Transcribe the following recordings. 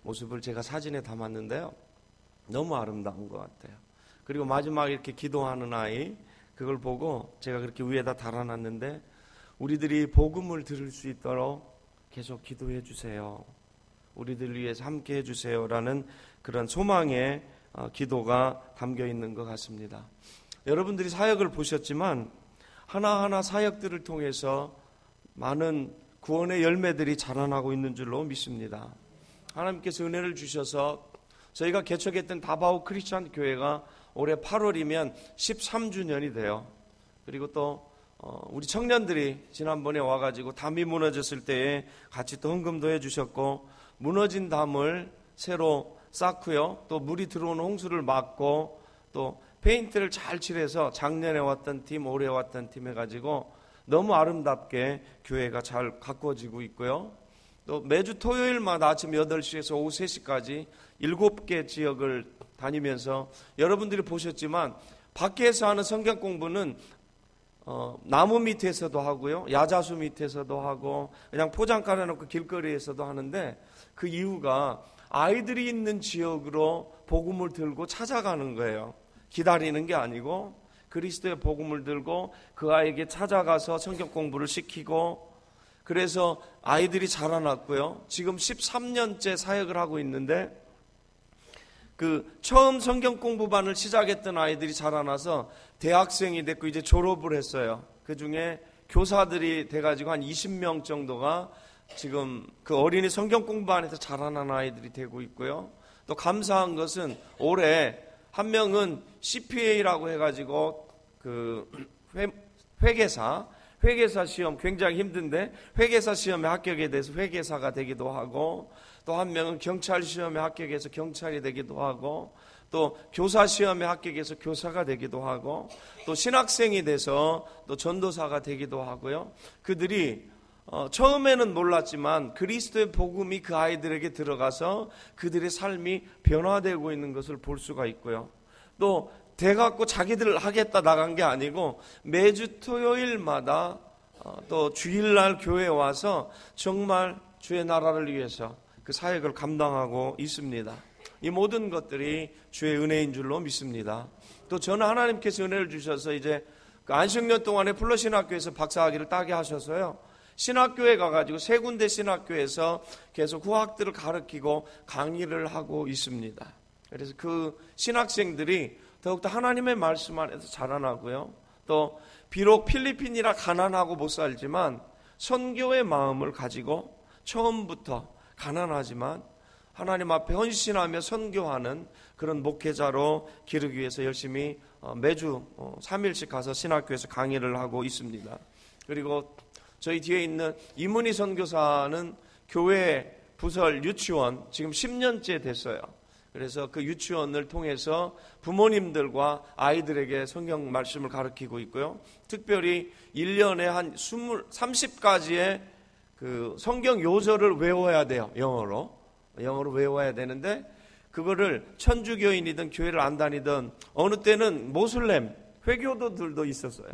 모습을 제가 사진에 담았는데요. 너무 아름다운 것 같아요. 그리고 마지막에 이렇게 기도하는 아이, 그걸 보고 제가 그렇게 위에다 달아놨는데, 우리들이 복음을 들을 수 있도록 계속 기도해 주세요. 우리들 위해서 함께 해 주세요라는 그런 소망의 기도가 담겨 있는 것 같습니다. 여러분들이 사역을 보셨지만 하나하나 사역들을 통해서 많은 구원의 열매들이 자라나고 있는 줄로 믿습니다. 하나님께서 은혜를 주셔서 저희가 개척했던 다바오 크리스찬 교회가 올해 8월이면 13주년이 돼요. 그리고 또 우리 청년들이 지난번에 와가지고 담이 무너졌을 때에 같이 또 헌금도 해주셨고, 무너진 담을 새로 쌓고요, 또 물이 들어오는 홍수를 막고, 또 페인트를 잘 칠해서 작년에 왔던 팀, 올해 왔던 팀 해가지고 너무 아름답게 교회가 잘 가꾸어지고 있고요. 또 매주 토요일마다 아침 8시에서 오후 3시까지 7개 지역을 다니면서 여러분들이 보셨지만 밖에서 하는 성경 공부는 나무 밑에서도 하고요, 야자수 밑에서도 하고, 그냥 포장 깔아놓고 길거리에서도 하는데, 그 이유가 아이들이 있는 지역으로 복음을 들고 찾아가는 거예요. 기다리는 게 아니고 그리스도의 복음을 들고 그 아이에게 찾아가서 성경 공부를 시키고, 그래서 아이들이 자라났고요. 지금 13년째 사역을 하고 있는데, 그 처음 성경 공부반을 시작했던 아이들이 자라나서 대학생이 됐고 이제 졸업을 했어요. 그 중에 교사들이 돼가지고 한 20명 정도가 지금 그 어린이 성경 공부반에서 자라난 아이들이 되고 있고요. 또 감사한 것은 올해 한 명은 CPA라고 해가지고 그 회계사 시험 굉장히 힘든데 회계사 시험에 합격에 대해서 회계사가 되기도 하고, 또 한 명은 경찰 시험에 합격해서 경찰이 되기도 하고, 또 교사 시험에 합격해서 교사가 되기도 하고, 또 신학생이 돼서 또 전도사가 되기도 하고요. 그들이 처음에는 몰랐지만 그리스도의 복음이 그 아이들에게 들어가서 그들의 삶이 변화되고 있는 것을 볼 수가 있고요. 또 돼갖고 자기들 하겠다 나간 게 아니고 매주 토요일마다 또 주일날 교회에 와서 정말 주의 나라를 위해서 그 사역을 감당하고 있습니다. 이 모든 것들이 주의 은혜인 줄로 믿습니다. 또 저는 하나님께서 은혜를 주셔서 이제 그 안식년 동안에 플러신학교에서 박사학위를 따게 하셔서요, 신학교에 가가지고 3군데 신학교에서 계속 후학들을 가르치고 강의를 하고 있습니다. 그래서 그 신학생들이 더욱더 하나님의 말씀 안에서 자라나고요, 또 비록 필리핀이라 가난하고 못 살지만 선교의 마음을 가지고 처음부터 가난하지만 하나님 앞에 헌신하며 선교하는 그런 목회자로 기르기 위해서 열심히 매주 3일씩 가서 신학교에서 강의를 하고 있습니다. 그리고 저희 뒤에 있는 이문희 선교사는 교회 부설 유치원 지금 10년째 됐어요. 그래서 그 유치원을 통해서 부모님들과 아이들에게 성경 말씀을 가르치고 있고요. 특별히 1년에 한 30가지의 그 성경 요절을 외워야 돼요. 영어로 외워야 되는데, 그거를 천주교인이든 교회를 안 다니든 어느 때는 모슬렘 회교도들도 있었어요.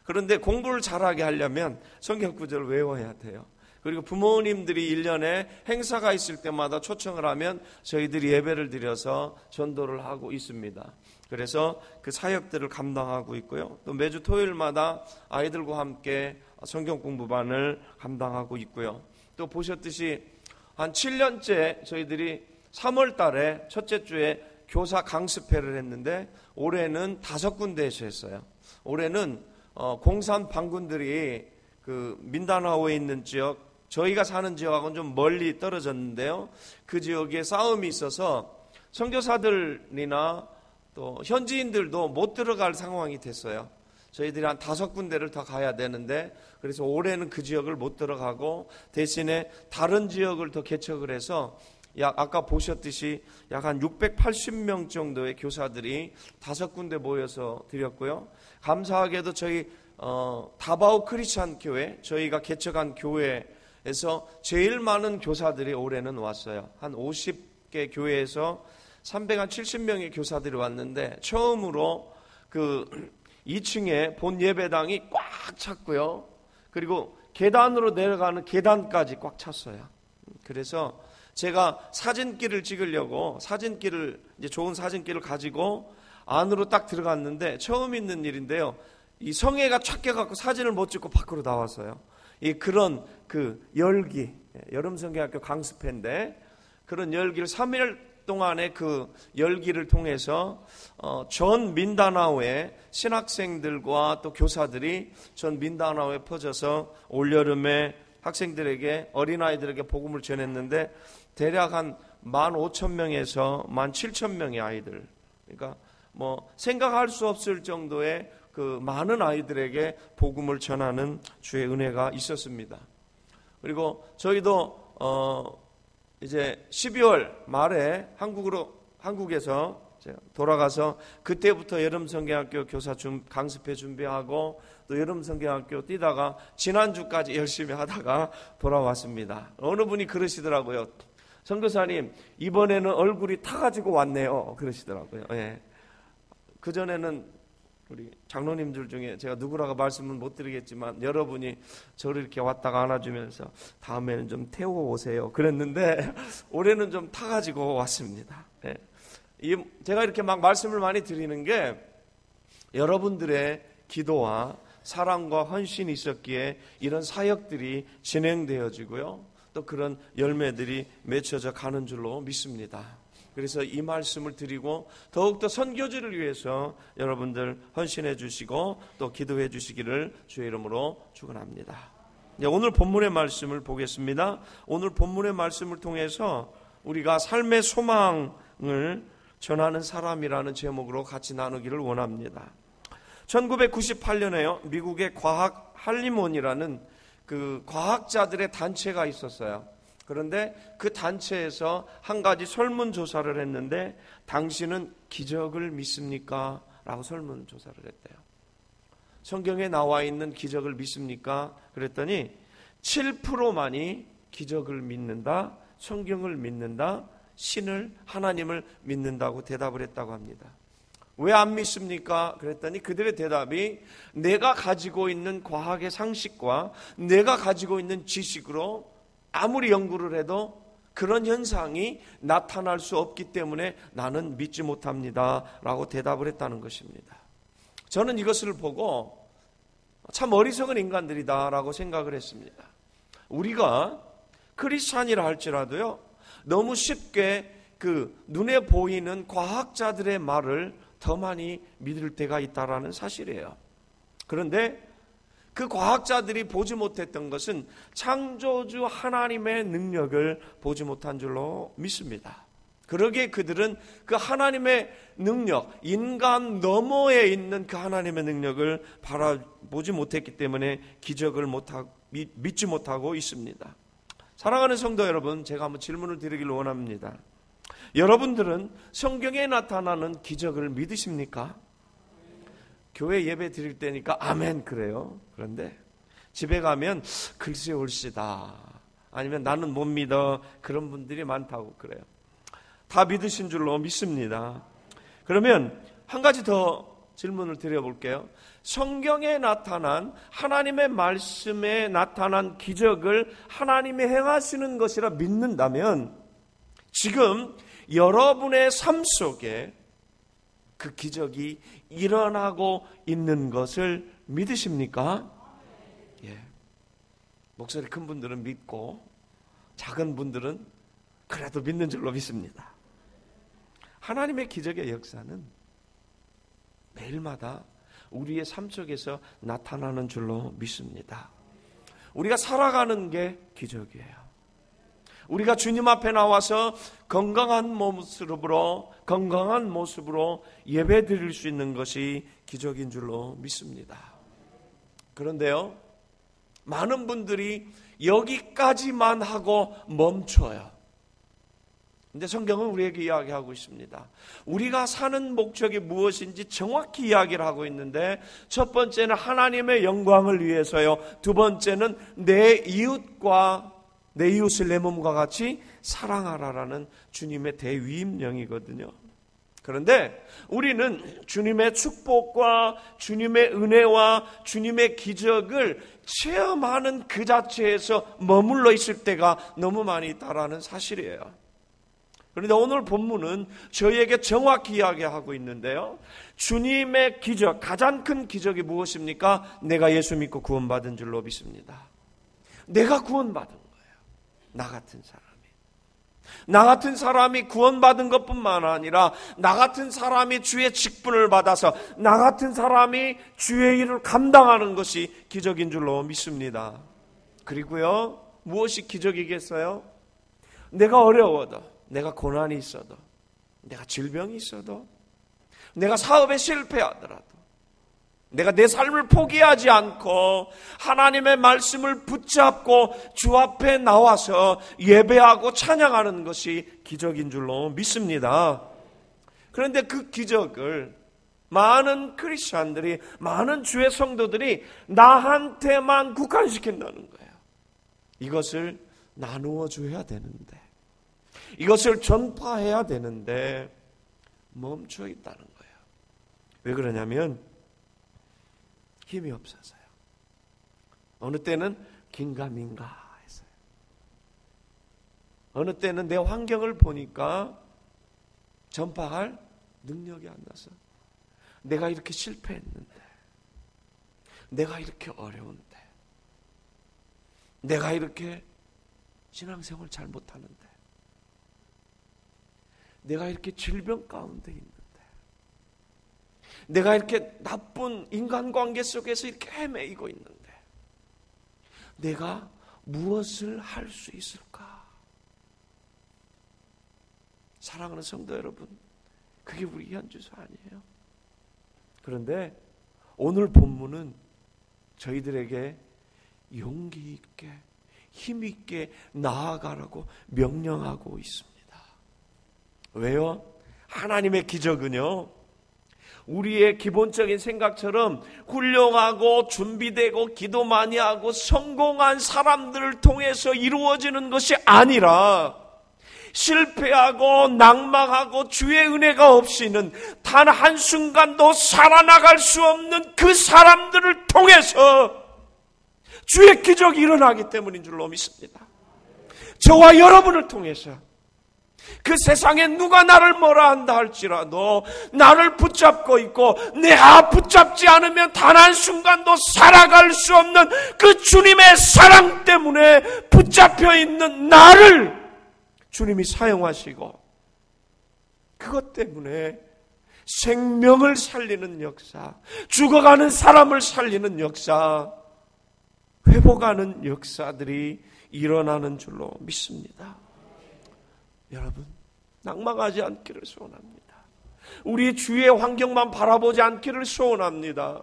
그런데 공부를 잘하게 하려면 성경 구절을 외워야 돼요. 그리고 부모님들이 1년에 행사가 있을 때마다 초청을 하면 저희들이 예배를 드려서 전도를 하고 있습니다. 그래서 그 사역들을 감당하고 있고요. 또 매주 토요일마다 아이들과 함께 성경 공부반을 감당하고 있고요. 또 보셨듯이 한 7년째 저희들이 3월 달에 첫째 주에 교사 강습회를 했는데, 올해는 5군데에서 했어요. 올해는 공산 반군들이 그 민다나오에 있는 지역, 저희가 사는 지역하고는 좀 멀리 떨어졌는데요, 그 지역에 싸움이 있어서 선교사들이나 또 현지인들도 못 들어갈 상황이 됐어요. 저희들이 한 5군데를 더 가야 되는데, 그래서 올해는 그 지역을 못 들어가고 대신에 다른 지역을 더 개척을 해서 아까 보셨듯이 약 한 680명 정도의 교사들이 5군데 모여서 드렸고요. 감사하게도 저희 다바오 크리스찬 교회, 저희가 개척한 교회에서 제일 많은 교사들이 올해는 왔어요. 한 50개 교회에서 370명의 교사들이 왔는데, 처음으로 그 2층에 본 예배당이 꽉 찼고요. 그리고 계단으로 내려가는 계단까지 꽉 찼어요. 그래서 제가 사진기를 찍으려고 이제 좋은 사진기를 가지고 안으로 딱 들어갔는데 처음 있는 일인데요. 이 성애가 착 껴갖고 사진을 못 찍고 밖으로 나왔어요. 그런 열기, 여름성경학교 강습회인데 그런 열기를 3일 동안의 그 열기를 통해서 전 민다나오의 신학생들과 또 교사들이 전 민다나오에 퍼져서 올여름에 학생들에게, 어린아이들에게 복음을 전했는데 대략 한 15,000명에서 17,000명의 아이들, 그러니까 생각할 수 없을 정도의 그 많은 아이들에게 복음을 전하는 주의 은혜가 있었습니다. 그리고 저희도 이제 12월 말에 한국에서 돌아가서 그때부터 여름성경학교 교사 강습회 준비하고 또 여름성경학교 뛰다가 지난주까지 열심히 하다가 돌아왔습니다. 어느 분이 그러시더라고요. 선교사님, 이번에는 얼굴이 타가지고 왔네요. 그러시더라고요. 예. 그전에는 우리 장로님들 중에 제가 누구라고 말씀은 못 드리겠지만 여러분이 저를 이렇게 왔다가 안아주면서 다음에는 좀 태우고 오세요 그랬는데 올해는 좀 타가지고 왔습니다. 예. 제가 이렇게 막 말씀을 많이 드리는 게 여러분들의 기도와 사랑과 헌신이 있었기에 이런 사역들이 진행되어지고요. 또 그런 열매들이 맺혀져 가는 줄로 믿습니다. 그래서 이 말씀을 드리고 더욱더 선교지를 위해서 여러분들 헌신해 주시고 또 기도해 주시기를 주의 이름으로 축원합니다. 오늘 본문의 말씀을 보겠습니다. 오늘 본문의 말씀을 통해서 우리가 삶의 소망을 전하는 사람이라는 제목으로 같이 나누기를 원합니다. 1998년에요. 미국의 과학 할리몬이라는 그 과학자들의 단체가 있었어요. 그런데 그 단체에서 한 가지 설문조사를 했는데 당신은 기적을 믿습니까? 라고 설문조사를 했대요. 성경에 나와 있는 기적을 믿습니까? 그랬더니 7%만이 기적을 믿는다, 성경을 믿는다, 신을, 하나님을 믿는다고 대답을 했다고 합니다. 왜 안 믿습니까? 그랬더니 그들의 대답이 내가 가지고 있는 과학의 상식과 내가 가지고 있는 지식으로 아무리 연구를 해도 그런 현상이 나타날 수 없기 때문에 나는 믿지 못합니다 라고 대답을 했다는 것입니다. 저는 이것을 보고 참 어리석은 인간들이다 라고 생각을 했습니다. 우리가 크리스찬이라 할지라도요, 너무 쉽게 그 눈에 보이는 과학자들의 말을 더 많이 믿을 때가 있다라는 사실이에요. 그런데 그 과학자들이 보지 못했던 것은 창조주 하나님의 능력을 보지 못한 줄로 믿습니다. 그러기에 그들은 그 하나님의 능력, 인간 너머에 있는 그 하나님의 능력을 바라보지 못했기 때문에 기적을 믿지 못하고 있습니다. 사랑하는 성도 여러분, 제가 한번 질문을 드리기를 원합니다. 여러분들은 성경에 나타나는 기적을 믿으십니까? 교회 예배 드릴 때니까 아멘 그래요. 그런데 집에 가면 글쎄 올시다, 아니면 나는 못 믿어, 그런 분들이 많다고 그래요. 다 믿으신 줄로 믿습니다. 그러면 한 가지 더 질문을 드려볼게요. 성경에 나타난 하나님의 말씀에 나타난 기적을 하나님이 행하시는 것이라 믿는다면 지금 여러분의 삶 속에 그 기적이 일어나고 있는 것을 믿으십니까? 예. 목소리 큰 분들은 믿고 작은 분들은 그래도 믿는 줄로 믿습니다. 하나님의 기적의 역사는 매일마다 우리의 삶 속에서 나타나는 줄로 믿습니다. 우리가 살아가는 게 기적이에요. 우리가 주님 앞에 나와서 건강한 모습으로 예배 드릴 수 있는 것이 기적인 줄로 믿습니다. 그런데요, 많은 분들이 여기까지만 하고 멈춰요. 근데 성경은 우리에게 이야기하고 있습니다. 우리가 사는 목적이 무엇인지 정확히 이야기를 하고 있는데, 첫 번째는 하나님의 영광을 위해서요, 두 번째는 내 이웃을 내 몸과 같이 사랑하라라는 주님의 대위임령이거든요. 그런데 우리는 주님의 축복과 주님의 은혜와 주님의 기적을 체험하는 그 자체에서 머물러 있을 때가 너무 많이 있다라는 사실이에요. 그런데 오늘 본문은 저희에게 정확히 이야기하고 있는데요. 주님의 기적, 가장 큰 기적이 무엇입니까? 내가 예수 믿고 구원받은 줄로 믿습니다. 내가 구원받은 거예요. 나 같은 사람이 구원받은 것뿐만 아니라 나 같은 사람이 주의 직분을 받아서 나 같은 사람이 주의 일을 감당하는 것이 기적인 줄로 믿습니다. 그리고요, 무엇이 기적이겠어요? 내가 어려워도, 내가 고난이 있어도, 내가 질병이 있어도, 내가 사업에 실패하더라도, 내가 내 삶을 포기하지 않고 하나님의 말씀을 붙잡고 주 앞에 나와서 예배하고 찬양하는 것이 기적인 줄로 믿습니다. 그런데 그 기적을 많은 크리스찬들이, 많은 주의 성도들이 나한테만 국한시킨다는 거예요. 이것을 나누어 줘야 되는데, 이것을 전파해야 되는데 멈춰 있다는 거예요. 왜 그러냐면 힘이 없어서요. 어느 때는 긴가민가 했어요. 어느 때는 내 환경을 보니까 전파할 능력이 안 나서, 내가 이렇게 실패했는데, 내가 이렇게 어려운데, 내가 이렇게 신앙생활 잘 못하는데, 내가 이렇게 질병 가운데 있는데, 내가 이렇게 나쁜 인간관계 속에서 이렇게 헤매이고 있는데 내가 무엇을 할 수 있을까? 사랑하는 성도 여러분, 그게 우리 현주소 아니에요? 그런데 오늘 본문은 저희들에게 용기 있게, 힘 있게 나아가라고 명령하고 있습니다. 왜요? 하나님의 기적은요, 우리의 기본적인 생각처럼 훌륭하고 준비되고 기도 많이 하고 성공한 사람들을 통해서 이루어지는 것이 아니라, 실패하고 낭망하고 주의 은혜가 없이는 단 한순간도 살아나갈 수 없는 그 사람들을 통해서 주의 기적이 일어나기 때문인 줄로 믿습니다. 저와 여러분을 통해서 그 세상에 누가 나를 뭐라 한다 할지라도 나를 붙잡고 있고 내가 붙잡지 않으면 단 한순간도 살아갈 수 없는 그 주님의 사랑 때문에 붙잡혀 있는 나를 주님이 사용하시고, 그것 때문에 생명을 살리는 역사, 죽어가는 사람을 살리는 역사, 회복하는 역사들이 일어나는 줄로 믿습니다. 여러분, 낭망하지 않기를 소원합니다. 우리 주위의 환경만 바라보지 않기를 소원합니다.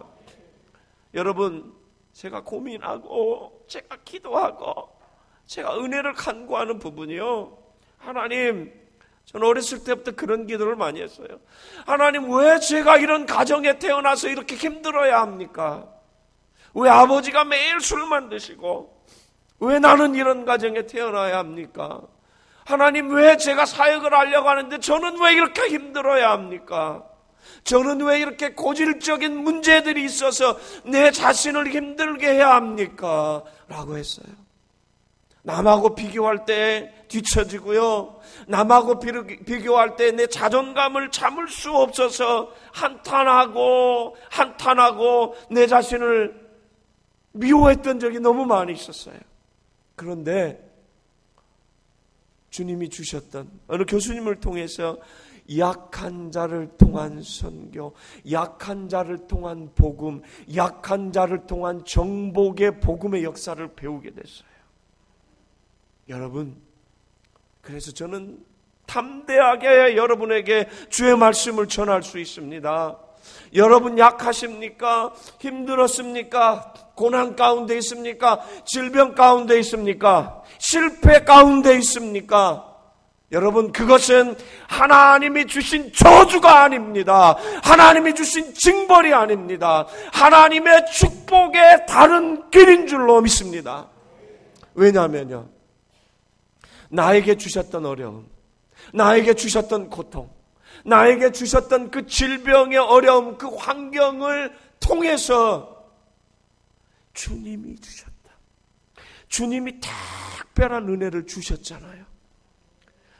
여러분, 제가 고민하고 제가 기도하고 제가 은혜를 간구하는 부분이요, 하나님, 저는 어렸을 때부터 그런 기도를 많이 했어요. 하나님, 왜 제가 이런 가정에 태어나서 이렇게 힘들어야 합니까? 왜 아버지가 매일 술만 드시고 왜 나는 이런 가정에 태어나야 합니까? 하나님, 왜 제가 사역을 하려고 하는데 저는 왜 이렇게 힘들어야 합니까? 저는 왜 이렇게 고질적인 문제들이 있어서 내 자신을 힘들게 해야 합니까? 라고 했어요. 남하고 비교할 때 뒤처지고요, 남하고 비교할 때 내 자존감을 참을 수 없어서 한탄하고 내 자신을 미워했던 적이 너무 많이 있었어요. 그런데 주님이 주셨던 어느 교수님을 통해서 약한 자를 통한 선교, 약한 자를 통한 복음, 약한 자를 통한 정복의 복음의 역사를 배우게 됐어요. 여러분, 그래서 저는 담대하게 여러분에게 주의 말씀을 전할 수 있습니다. 여러분 약하십니까? 힘들었습니까? 고난 가운데 있습니까? 질병 가운데 있습니까? 실패 가운데 있습니까? 여러분, 그것은 하나님이 주신 저주가 아닙니다. 하나님이 주신 징벌이 아닙니다. 하나님의 축복의 다른 길인 줄로 믿습니다. 왜냐하면요, 나에게 주셨던 어려움, 나에게 주셨던 고통, 나에게 주셨던 그 질병의 어려움, 그 환경을 통해서 주님이 주셨다. 주님이 특별한 은혜를 주셨잖아요.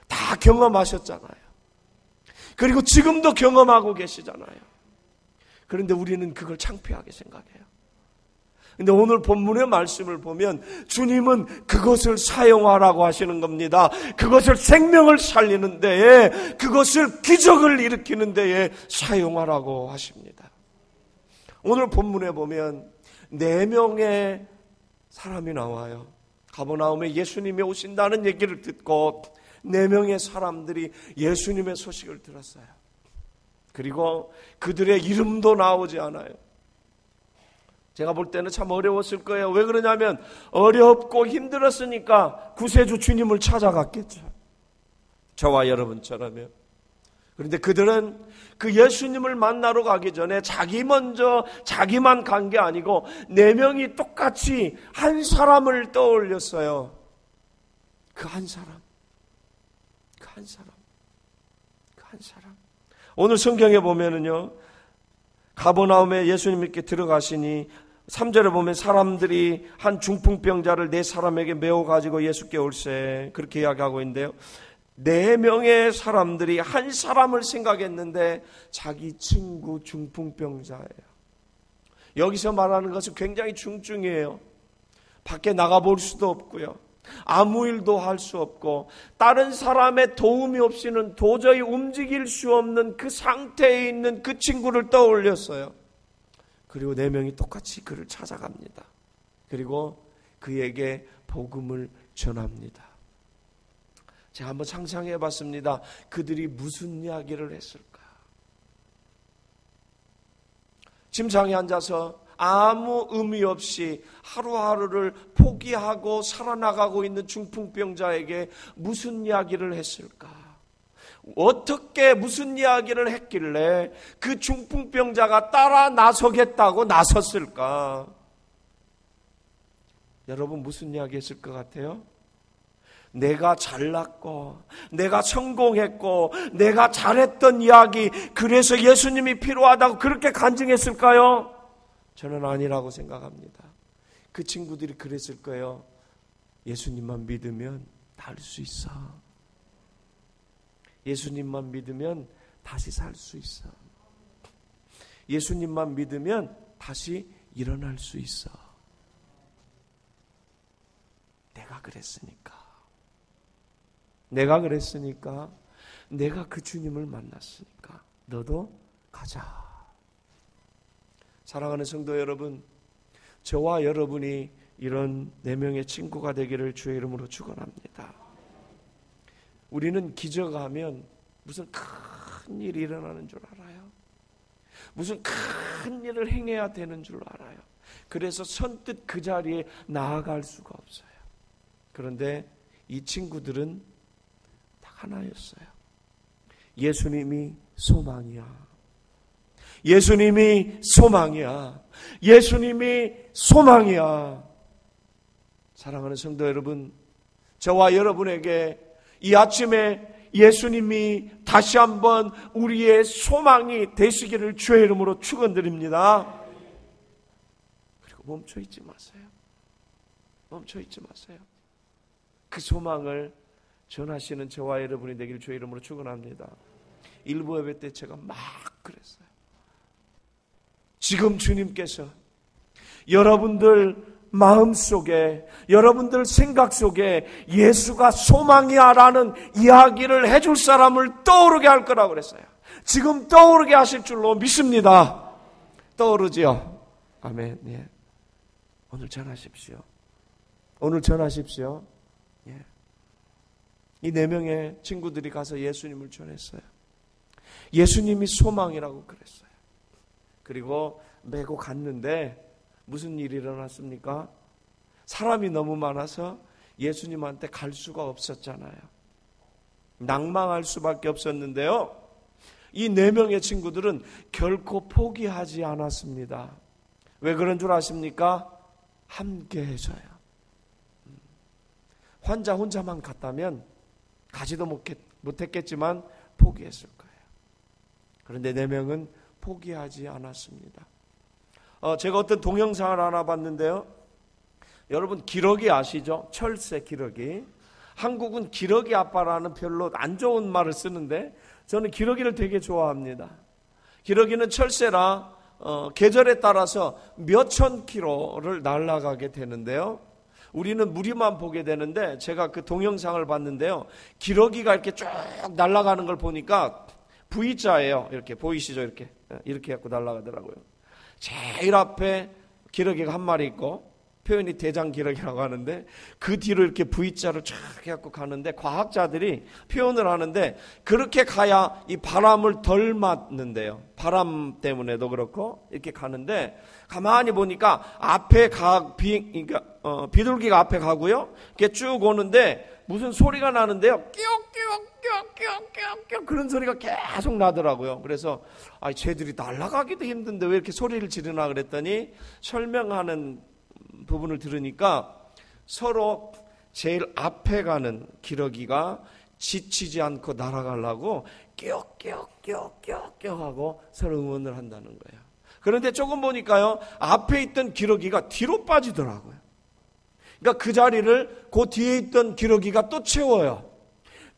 다 경험하셨잖아요. 그리고 지금도 경험하고 계시잖아요. 그런데 우리는 그걸 창피하게 생각해요. 근데 오늘 본문의 말씀을 보면 주님은 그것을 사용하라고 하시는 겁니다. 그것을 생명을 살리는 데에, 그것을 기적을 일으키는 데에 사용하라고 하십니다. 오늘 본문에 보면 4명의 사람이 나와요. 가버나움에 예수님이 오신다는 얘기를 듣고 4명의 사람들이 예수님의 소식을 들었어요. 그리고 그들의 이름도 나오지 않아요. 제가 볼 때는 참 어려웠을 거예요. 왜 그러냐면 어렵고 힘들었으니까 구세주 주님을 찾아갔겠죠. 저와 여러분처럼요. 그런데 그들은 그 예수님을 만나러 가기 전에 자기만 간 게 아니고 4명이 똑같이 한 사람을 떠올렸어요. 그 한 사람. 오늘 성경에 보면은요, 가버나움에 예수님께 들어가시니 3절에 보면 사람들이 한 중풍병자를 4사람에게 메워 가지고 예수께 올세, 그렇게 이야기하고 있는데요. 4명의 사람들이 한 사람을 생각했는데 자기 친구 중풍병자예요. 여기서 말하는 것은 굉장히 중증이에요. 밖에 나가볼 수도 없고요. 아무 일도 할 수 없고 다른 사람의 도움이 없이는 도저히 움직일 수 없는 그 상태에 있는 그 친구를 떠올렸어요. 그리고 4명이 똑같이 그를 찾아갑니다. 그리고 그에게 복음을 전합니다. 제가 한번 상상해 봤습니다. 그들이 무슨 이야기를 했을까? 침상에 앉아서 아무 의미 없이 하루하루를 포기하고 살아나가고 있는 중풍병자에게 무슨 이야기를 했을까? 어떻게 무슨 이야기를 했길래 그 중풍병자가 따라 나서겠다고 나섰을까? 여러분 무슨 이야기 했을 것 같아요? 내가 잘났고 내가 성공했고 내가 잘했던 이야기, 그래서 예수님이 필요하다고 그렇게 간증했을까요? 저는 아니라고 생각합니다. 그 친구들이 그랬을 거예요. 예수님만 믿으면 날 수 있어. 예수님만 믿으면 다시 살 수 있어. 예수님만 믿으면 다시 일어날 수 있어. 내가 그랬으니까. 내가 그 주님을 만났으니까 너도 가자. 사랑하는 성도 여러분, 저와 여러분이 이런 4명의 친구가 되기를 주의 이름으로 축원합니다. 우리는 기적하면 무슨 큰 일이 일어나는 줄 알아요. 무슨 큰 일을 행해야 되는 줄 알아요. 그래서 선뜻 그 자리에 나아갈 수가 없어요. 그런데 이 친구들은 딱 하나였어요. 예수님이 소망이야. 예수님이 소망이야. 예수님이 소망이야. 사랑하는 성도 여러분, 저와 여러분에게 이 아침에 예수님이 다시 한번 우리의 소망이 되시기를 주의 이름으로 축원드립니다. 그리고 멈춰있지 마세요. 그 소망을 전하시는 저와 여러분이 되기를 주의 이름으로 축원합니다. 일부 예배 때 제가 막 그랬어요. 지금 주님께서 여러분들 마음속에, 여러분들 생각 속에 예수가 소망이야라는 이야기를 해줄 사람을 떠오르게 할 거라고 그랬어요. 지금 떠오르게 하실 줄로 믿습니다. 떠오르지요? 아멘. 예. 오늘 전하십시오. 예. 이 4명의 친구들이 가서 예수님을 전했어요. 예수님이 소망이라고 그랬어요. 그리고 메고 갔는데 무슨 일이 일어났습니까? 사람이 너무 많아서 예수님한테 갈 수가 없었잖아요. 낭망할 수밖에 없었는데요. 이 4명의 친구들은 결코 포기하지 않았습니다. 왜 그런 줄 아십니까? 함께 해줘요. 혼자만 갔다면 가지도 못했겠지만 포기했을 거예요. 그런데 4명은 포기하지 않았습니다. 제가 어떤 동영상을 하나 봤는데요. 여러분 기러기 아시죠? 철새 기러기. 한국은 기러기 아빠라는 별로 안 좋은 말을 쓰는데 저는 기러기를 되게 좋아합니다. 기러기는 철새라 계절에 따라서 몇천 킬로를 날아가게 되는데요. 우리는 무리만 보게 되는데 제가 그 동영상을 봤는데요. 기러기가 이렇게 쭉 날아가는 걸 보니까 V자예요. 이렇게 보이시죠? 이렇게 갖고 날아가더라고요. 제일 앞에 기러기가 한 마리 있고 표현이 대장 기러기라고 하는데 그 뒤로 이렇게 V자로 쫙 해갖고 가는데 과학자들이 표현을 하는데 그렇게 가야 이 바람을 덜 맞는데요. 바람 때문에도 그렇고 이렇게 가는데 가만히 보니까 앞에 비둘기가 앞에 가고요. 이렇게 쭉 오는데 무슨 소리가 나는데요. 끼옥끼옥끼옥끼옥끼옥 그런 소리가 계속 나더라고요. 그래서 쟤들이 날아가기도 힘든데 왜 이렇게 소리를 지르나 그랬더니 설명하는 부분을 들으니까 서로 제일 앞에 가는 기러기가 지치지 않고 날아가려고 끼옥끼옥끼옥끼옥 하고 서로 응원을 한다는 거예요. 그런데 조금 보니까요, 앞에 있던 기러기가 뒤로 빠지더라고요. 그러니까 그 자리를 그 뒤에 있던 기러기가 또 채워요.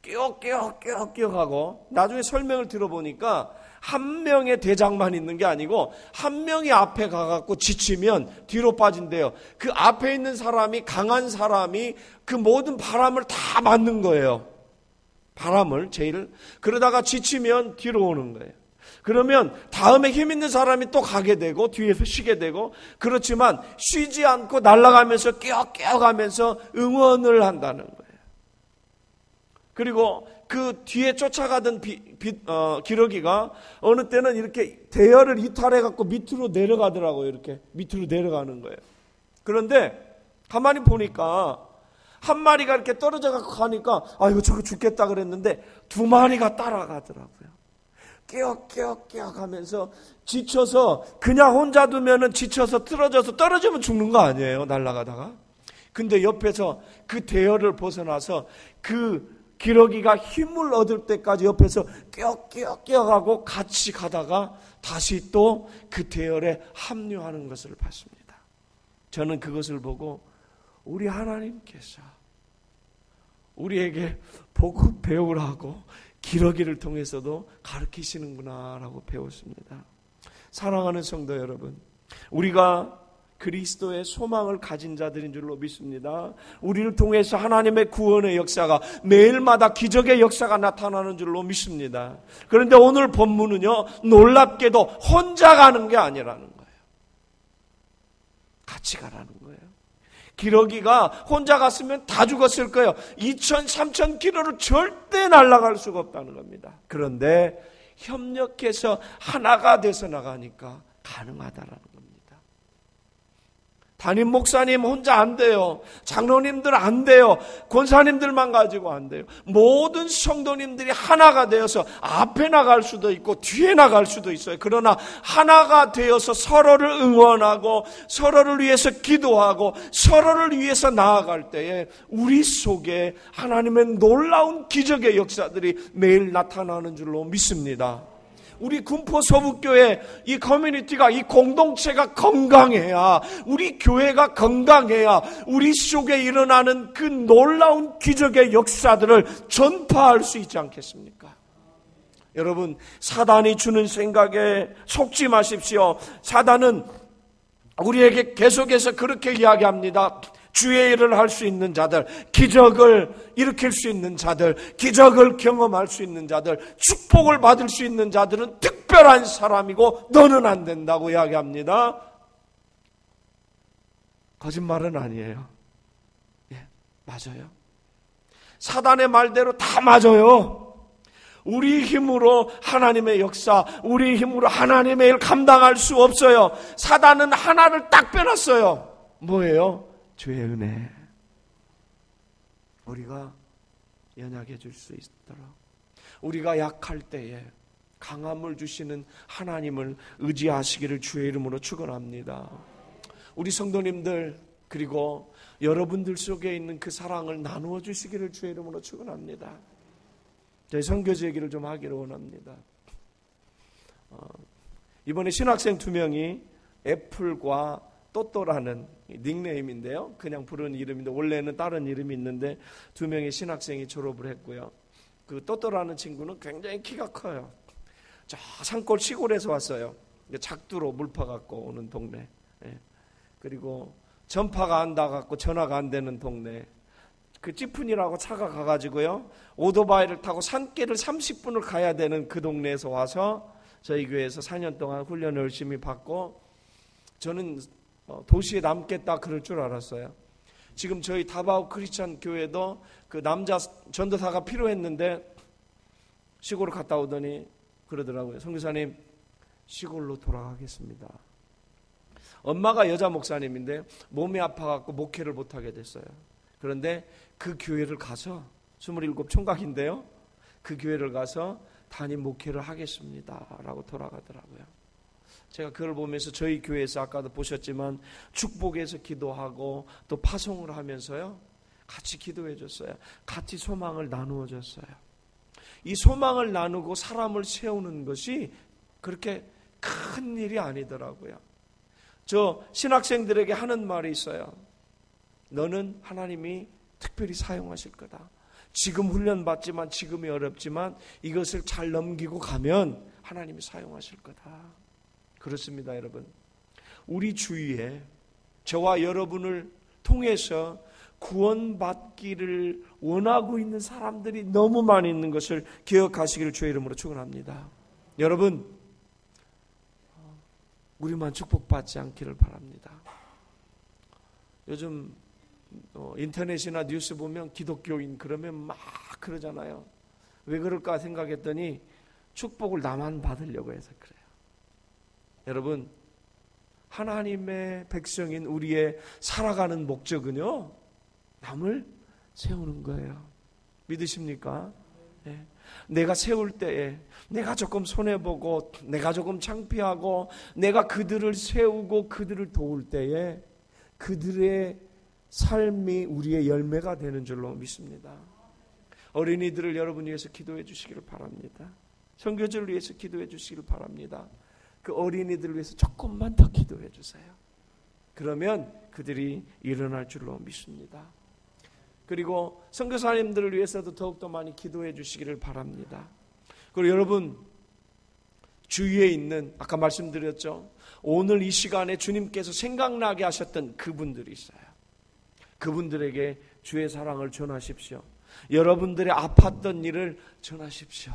끼옥끼옥끼옥끼옥 하고 나중에 설명을 들어보니까 한 명의 대장만 있는 게 아니고 한 명이 앞에 가갖고 지치면 뒤로 빠진대요. 그 앞에 있는 사람이 강한 사람이 그 모든 바람을 다 맞는 거예요. 바람을 그러다가 지치면 뒤로 오는 거예요. 그러면 다음에 힘 있는 사람이 또 가게 되고 뒤에서 쉬게 되고 그렇지만 쉬지 않고 날아가면서 끼역끼역 하면서 응원을 한다는 거예요. 그리고 그 뒤에 쫓아가던 기러기가 어느 때는 이렇게 대열을 이탈해갖고 밑으로 내려가더라고요. 이렇게 밑으로 내려가는 거예요. 그런데 가만히 보니까 한 마리가 이렇게 떨어져갖고 가니까 이거 저거 죽겠다 그랬는데 2마리가 따라가더라고요. 끼역끼역끼역 하면서 지쳐서 그냥 혼자 두면은 지쳐서 떨어지면 죽는 거 아니에요. 날아가다가. 근데 옆에서 그 대열을 벗어나서 그 기러기가 힘을 얻을 때까지 옆에서 끼역끼역끼역 하고 같이 가다가 다시 또 그 대열에 합류하는 것을 봤습니다. 저는 그것을 보고 우리 하나님께서 우리에게 보고 배우라고 기러기를 통해서도 가르치시는구나 라고 배웠습니다. 사랑하는 성도 여러분, 우리가 그리스도의 소망을 가진 자들인 줄로 믿습니다. 우리를 통해서 하나님의 구원의 역사가 매일마다 기적의 역사가 나타나는 줄로 믿습니다. 그런데 오늘 본문은요, 놀랍게도 혼자 가는 게 아니라는 거예요. 같이 가라는 거예요. 기러기가 혼자 갔으면 다 죽었을 거예요. 2,000, 3,000 킬로를 절대 날아갈 수가 없다는 겁니다. 그런데 협력해서 하나가 돼서 나가니까 가능하다라는 겁니다. 담임 목사님 혼자 안 돼요. 장로님들 안 돼요. 권사님들만 가지고 안 돼요. 모든 성도님들이 하나가 되어서 앞에 나갈 수도 있고 뒤에 나갈 수도 있어요. 그러나 하나가 되어서 서로를 응원하고 서로를 위해서 기도하고 서로를 위해서 나아갈 때에 우리 속에 하나님의 놀라운 기적의 역사들이 매일 나타나는 줄로 믿습니다. 우리 군포 서북교회 이 커뮤니티가, 이 공동체가 건강해야, 우리 교회가 건강해야 우리 속에 일어나는 그 놀라운 기적의 역사들을 전파할 수 있지 않겠습니까? 여러분, 사단이 주는 생각에 속지 마십시오. 사단은 우리에게 계속해서 그렇게 이야기합니다. 주의 일을 할 수 있는 자들, 기적을 일으킬 수 있는 자들, 기적을 경험할 수 있는 자들, 축복을 받을 수 있는 자들은 특별한 사람이고 너는 안 된다고 이야기합니다. 거짓말은 아니에요. 예, 맞아요. 사단의 말대로 다 맞아요. 우리 힘으로 하나님의 역사, 우리 힘으로 하나님의 일 감당할 수 없어요. 사단은 하나를 딱 빼놨어요. 뭐예요? 주의 은혜. 우리가 연약해질 수 있도록, 우리가 약할 때에 강함을 주시는 하나님을 의지하시기를 주의 이름으로 축원합니다. 우리 성도님들 그리고 여러분들 속에 있는 그 사랑을 나누어 주시기를 주의 이름으로 축원합니다. 저희 선교지 얘기를 좀 하기를 원합니다. 이번에 신학생 2명이 애플과 또또라는 닉네임인데요. 그냥 부르는 이름인데 원래는 다른 이름이 있는데 2명의 신학생이 졸업을 했고요. 그 또또라는 친구는 굉장히 키가 커요. 저 산골 시골에서 왔어요. 작두로 물파 갖고 오는 동네. 그리고 전파가 안 닿아갖고 전화가 안 되는 동네. 그 찌푼이라고 차가 가가지고요. 오토바이를 타고 산길을 30분을 가야 되는 그 동네에서 와서 저희 교회에서 4년 동안 훈련을 열심히 받고 저는 도시에 남겠다 그럴 줄 알았어요. 지금 저희 다바오 크리스찬 교회도 그 남자 전도사가 필요했는데 시골을 갔다 오더니 그러더라고요. 선교사님 시골로 돌아가겠습니다. 엄마가 여자 목사님인데 몸이 아파갖고 목회를 못하게 됐어요. 그런데 그 교회를 가서 27 총각인데요. 그 교회를 가서 담임 목회를 하겠습니다 라고 돌아가더라고요. 제가 그걸 보면서 저희 교회에서 아까도 보셨지만 축복해서 기도하고 또 파송을 하면서요 같이 기도해 줬어요. 같이 소망을 나누어 줬어요. 이 소망을 나누고 사람을 세우는 것이 그렇게 큰 일이 아니더라고요. 저 신학생들에게 하는 말이 있어요. 너는 하나님이 특별히 사용하실 거다. 지금 훈련받지만 지금이 어렵지만 이것을 잘 넘기고 가면 하나님이 사용하실 거다. 그렇습니다, 여러분. 우리 주위에 저와 여러분을 통해서 구원받기를 원하고 있는 사람들이 너무 많이 있는 것을 기억하시기를 주의 이름으로 축원합니다. 여러분, 우리만 축복받지 않기를 바랍니다. 요즘 인터넷이나 뉴스 보면 기독교인 그러면 막 그러잖아요. 왜 그럴까 생각했더니 축복을 나만 받으려고 해서 그래요. 여러분, 하나님의 백성인 우리의 살아가는 목적은요, 남을 세우는 거예요. 믿으십니까? 네. 내가 세울 때에 내가 조금 손해보고 내가 조금 창피하고 내가 그들을 세우고 그들을 도울 때에 그들의 삶이 우리의 열매가 되는 줄로 믿습니다. 어린이들을 여러분 위해서 기도해 주시기를 바랍니다. 선교지를 위해서 기도해 주시기를 바랍니다. 그 어린이들을 위해서 조금만 더 기도해 주세요. 그러면 그들이 일어날 줄로 믿습니다. 그리고 선교사님들을 위해서도 더욱더 많이 기도해 주시기를 바랍니다. 그리고 여러분 주위에 있는 아까 말씀드렸죠. 오늘 이 시간에 주님께서 생각나게 하셨던 그분들이 있어요. 그분들에게 주의 사랑을 전하십시오. 여러분들의 아팠던 일을 전하십시오.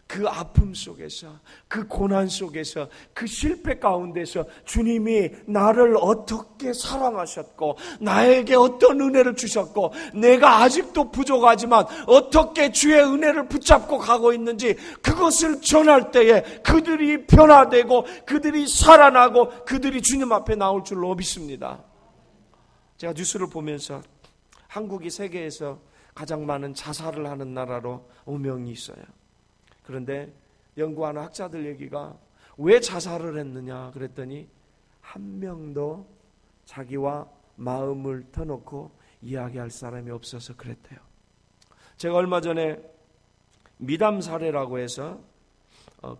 그 아픔 속에서, 그 고난 속에서, 그 실패 가운데서 주님이 나를 어떻게 사랑하셨고 나에게 어떤 은혜를 주셨고 내가 아직도 부족하지만 어떻게 주의 은혜를 붙잡고 가고 있는지 그것을 전할 때에 그들이 변화되고 그들이 살아나고 그들이 주님 앞에 나올 줄로 믿습니다. 제가 뉴스를 보면서 한국이 세계에서 가장 많은 자살을 하는 나라로 오명이 있어요. 그런데 연구하는 학자들 얘기가 왜 자살을 했느냐 그랬더니 한 명도 자기와 마음을 터놓고 이야기할 사람이 없어서 그랬대요. 제가 얼마 전에 미담 사례라고 해서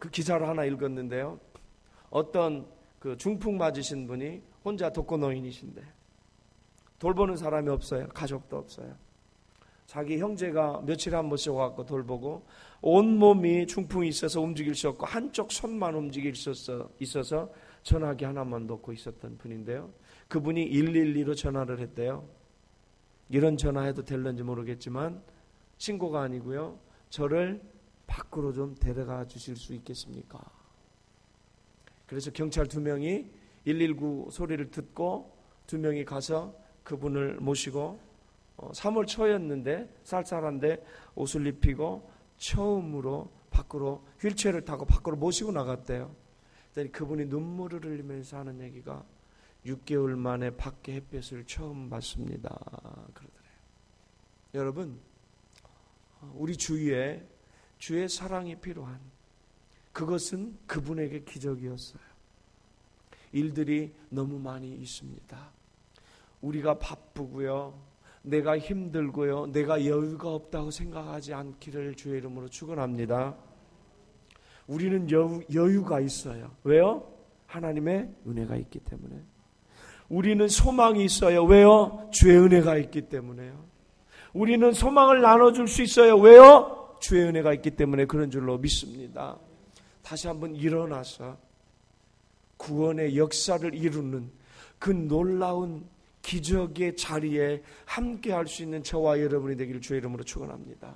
그 기사를 하나 읽었는데요. 어떤 그 중풍 맞으신 분이 혼자 독거노인이신데 돌보는 사람이 없어요. 가족도 없어요. 자기 형제가 며칠에 한 번씩 와서 돌보고 온몸이 중풍이 있어서 움직일 수 없고 한쪽 손만 움직일 수 있어서 전화기 하나만 놓고 있었던 분인데요. 그분이 112로 전화를 했대요. 이런 전화해도 될런지 모르겠지만 신고가 아니고요. 저를 밖으로 좀 데려가 주실 수 있겠습니까? 그래서 경찰 2명이 119 소리를 듣고 2명이 가서 그분을 모시고 3월 초였는데 쌀쌀한데 옷을 입히고 처음으로 밖으로 휠체어를 타고 밖으로 모시고 나갔대요. 그랬더니 그분이 눈물을 흘리면서 하는 얘기가 6개월 만에 밖에 햇볕을 처음 봤습니다. 그러더래요. 여러분, 우리 주위에 주의 사랑이 필요한 그것은 그분에게 기적이었어요. 일들이 너무 많이 있습니다. 우리가 바쁘고요. 내가 힘들고요. 내가 여유가 없다고 생각하지 않기를 주의 이름으로 축원합니다. 우리는 여유가 있어요. 왜요? 하나님의 은혜가 있기 때문에. 우리는 소망이 있어요. 왜요? 주의 은혜가 있기 때문에요. 우리는 소망을 나눠줄 수 있어요. 왜요? 주의 은혜가 있기 때문에 그런 줄로 믿습니다. 다시 한번 일어나서 구원의 역사를 이루는 그 놀라운 기적의 자리에 함께 할 수 있는 저와 여러분이 되기를 주의 이름으로 축원합니다.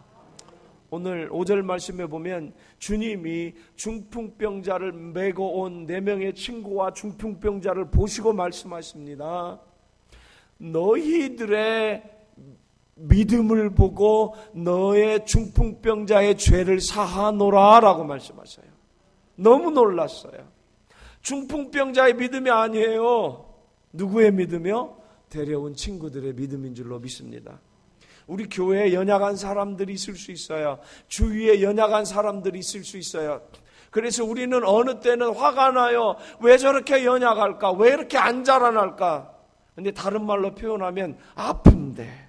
오늘 5절 말씀에 보면 주님이 중풍병자를 메고 온 4명의 친구와 중풍병자를 보시고 말씀하십니다. 너희들의 믿음을 보고 너의 중풍병자의 죄를 사하노라 라고 말씀하셔요. 너무 놀랐어요. 중풍병자의 믿음이 아니에요. 누구의 믿음이요? 데려온 친구들의 믿음인 줄로 믿습니다. 우리 교회에 연약한 사람들이 있을 수 있어요. 주위에 연약한 사람들이 있을 수 있어요. 그래서 우리는 어느 때는 화가 나요. 왜 저렇게 연약할까? 왜 이렇게 안 자라날까? 근데 다른 말로 표현하면 아픈데,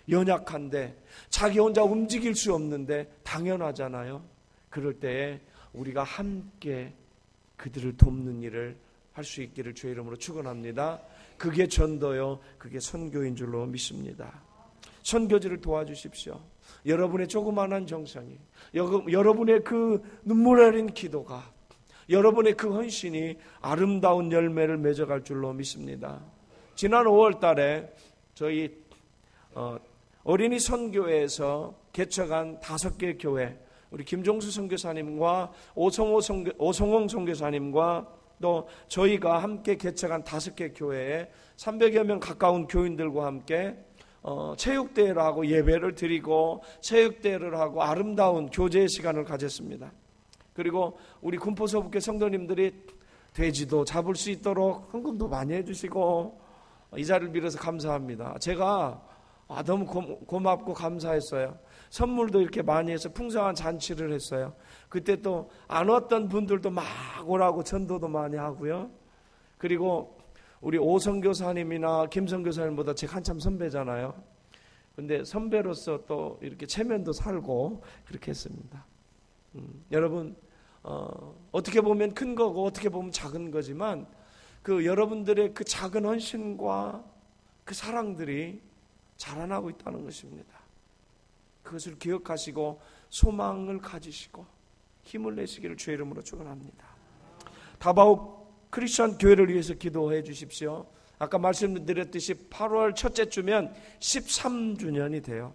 연약한데, 자기 혼자 움직일 수 없는데 당연하잖아요. 그럴 때에 우리가 함께 그들을 돕는 일을 할 수 있기를 주의 이름으로 축원합니다. 그게 전도요, 그게 선교인 줄로 믿습니다. 선교지를 도와주십시오. 여러분의 조그마한 정성이, 여러분의 그 눈물 흘린 기도가, 여러분의 그 헌신이 아름다운 열매를 맺어갈 줄로 믿습니다. 지난 5월 달에 저희 어린이 선교회에서 개척한 5개 교회, 우리 김종수 선교사님과 오성홍 선교사님과 또 저희가 함께 개척한 5개 교회에 300여 명 가까운 교인들과 함께 체육대회를 하고 예배를 드리고 체육대회를 하고 아름다운 교제의 시간을 가졌습니다. 그리고 우리 군포서북회 성도님들이 돼지도 잡을 수 있도록 헌금도 많이 해주시고 이 자리를 빌어서 감사합니다. 제가 너무 고맙고 감사했어요. 선물도 이렇게 많이 해서 풍성한 잔치를 했어요. 그때 또 안 왔던 분들도 막 오라고 전도도 많이 하고요. 그리고 우리 오성교사님이나 김성교사님보다 제가 한참 선배잖아요. 근데 선배로서 또 이렇게 체면도 살고 그렇게 했습니다. 여러분 어떻게 보면 큰 거고 어떻게 보면 작은 거지만 그 여러분들의 그 작은 헌신과 그 사랑들이 자라나고 있다는 것입니다. 그것을 기억하시고 소망을 가지시고 힘을 내시기를 주의 이름으로 축원합니다. 다바오 크리스천 교회를 위해서 기도해 주십시오. 아까 말씀드렸듯이 8월 첫째 주면 13주년이 돼요.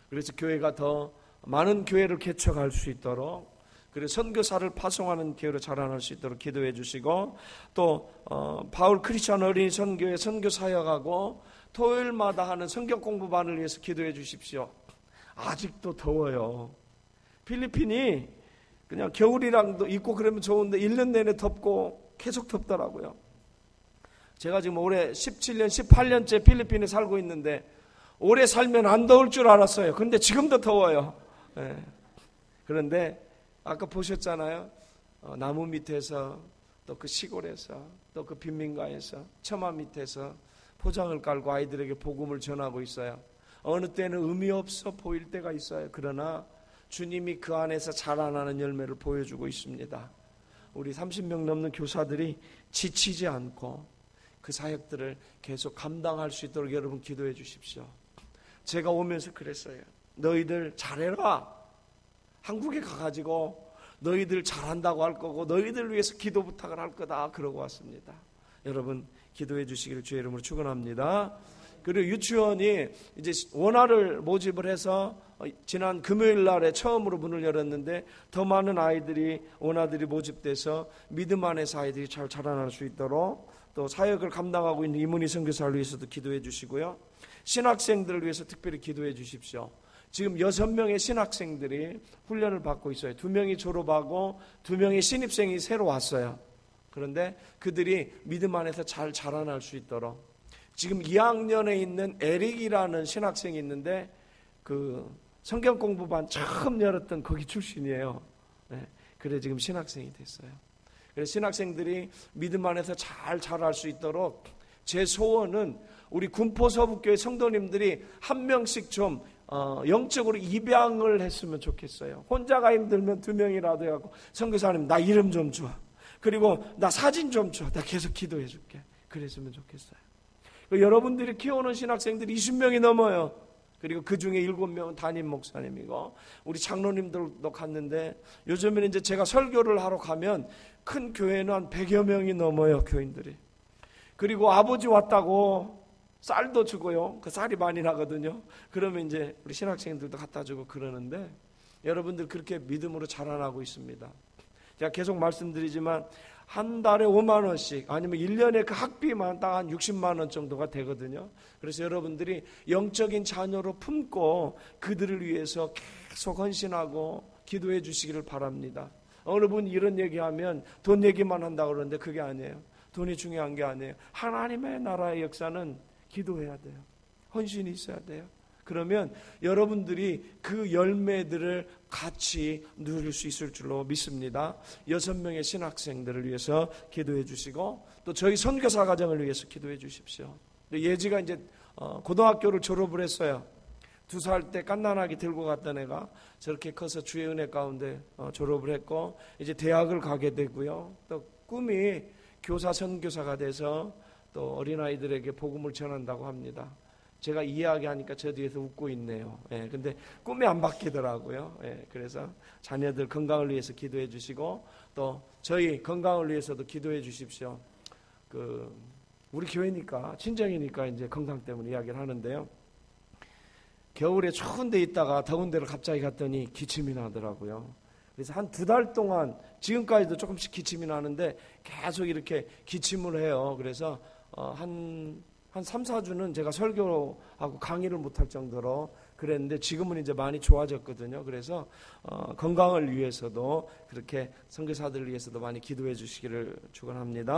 그래서 교회가 더 많은 교회를 개척할 수 있도록, 그래서 선교사를 파송하는 교회로 자라날 수 있도록 기도해 주시고, 또 바울 크리스천 어린이 선교회 선교사역하고 토요일마다 하는 성경 공부반을 위해서 기도해 주십시오. 아직도 더워요. 필리핀이 그냥 겨울이랑도 있고 그러면 좋은데 1년 내내 덥고 계속 덥더라고요. 제가 지금 올해 17년, 18년째 필리핀에 살고 있는데 오래 살면 안 더울 줄 알았어요. 그런데 지금도 더워요. 네. 그런데 아까 보셨잖아요. 나무 밑에서 또 그 시골에서 또 그 빈민가에서 처마 밑에서 포장을 깔고 아이들에게 복음을 전하고 있어요. 어느 때는 의미 없어 보일 때가 있어요. 그러나 주님이 그 안에서 자라나는 열매를 보여주고 있습니다. 우리 30명 넘는 교사들이 지치지 않고 그 사역들을 계속 감당할 수 있도록 여러분 기도해 주십시오. 제가 오면서 그랬어요. 너희들 잘해라. 한국에 가가지고 너희들 잘한다고 할 거고 너희들 위해서 기도 부탁을 할 거다 그러고 왔습니다. 여러분 기도해 주시기를 주의 이름으로 축원합니다. 그리고 유치원이 이제 원화를 모집을 해서 지난 금요일 날에 처음으로 문을 열었는데 더 많은 아이들이 원화들이 모집돼서 믿음 안에서 아이들이 잘 자라날 수 있도록, 또 사역을 감당하고 있는 이문희 선교사를 위해서도 기도해 주시고요. 신학생들을 위해서 특별히 기도해 주십시오. 지금 6명의 신학생들이 훈련을 받고 있어요. 2명이 졸업하고 2명의 신입생이 새로 왔어요. 그런데 그들이 믿음 안에서 잘 자라날 수 있도록, 지금 2학년에 있는 에릭이라는 신학생이 있는데 그 성경 공부반 처음 열었던 거기 출신이에요. 네, 그래 지금 신학생이 됐어요. 그래서 신학생들이 믿음 안에서 잘 자랄 수 있도록 제 소원은 우리 군포서북교회 성도님들이 한 명씩 좀 영적으로 입양을 했으면 좋겠어요. 혼자가 힘들면 2명이라도 해갖고 선교사님 나 이름 좀 줘. 그리고 나 사진 좀 줘. 나 계속 기도해 줄게. 그랬으면 좋겠어요. 여러분들이 키우는 신학생들이 20명이 넘어요. 그리고 그 중에 7명은 담임 목사님이고 우리 장로님들도 갔는데 요즘에는 이제 제가 설교를 하러 가면 큰 교회는 한 100여 명이 넘어요. 교인들이. 그리고 아버지 왔다고 쌀도 주고요. 그 쌀이 많이 나거든요. 그러면 이제 우리 신학생들도 갖다 주고 그러는데 여러분들 그렇게 믿음으로 자라나고 있습니다. 제가 계속 말씀드리지만 한 달에 5만 원씩 아니면 1년에 그 학비만 딱 한 60만 원 정도가 되거든요. 그래서 여러분들이 영적인 자녀로 품고 그들을 위해서 계속 헌신하고 기도해 주시기를 바랍니다. 어느 분 이런 얘기하면 돈 얘기만 한다고 그러는데 그게 아니에요. 돈이 중요한 게 아니에요. 하나님의 나라의 역사는 기도해야 돼요. 헌신이 있어야 돼요. 그러면 여러분들이 그 열매들을 같이 누릴 수 있을 줄로 믿습니다. 6명의 신학생들을 위해서 기도해 주시고 또 저희 선교사 가정을 위해서 기도해 주십시오. 예지가 이제 고등학교를 졸업을 했어요. 2살 때 갓난아기 들고 갔던 애가 저렇게 커서 주의 은혜 가운데 졸업을 했고 이제 대학을 가게 되고요. 또 꿈이 교사 선교사가 돼서 또 어린아이들에게 복음을 전한다고 합니다. 제가 이야기하니까 저 뒤에서 웃고 있네요. 예, 근데 꿈이 안 바뀌더라고요. 예, 그래서 자녀들 건강을 위해서 기도해 주시고 또 저희 건강을 위해서도 기도해 주십시오. 우리 교회니까 친정이니까 이제 건강 때문에 이야기를 하는데요. 겨울에 추운 데 있다가 더운 데를 갑자기 갔더니 기침이 나더라고요. 그래서 한 2달 동안 지금까지도 조금씩 기침이 나는데 계속 이렇게 기침을 해요. 그래서 한 3, 4주는 제가 설교하고 강의를 못할 정도로 그랬는데 지금은 이제 많이 좋아졌거든요. 그래서 건강을 위해서도 그렇게 선교사들을 위해서도 많이 기도해 주시기를 축원합니다.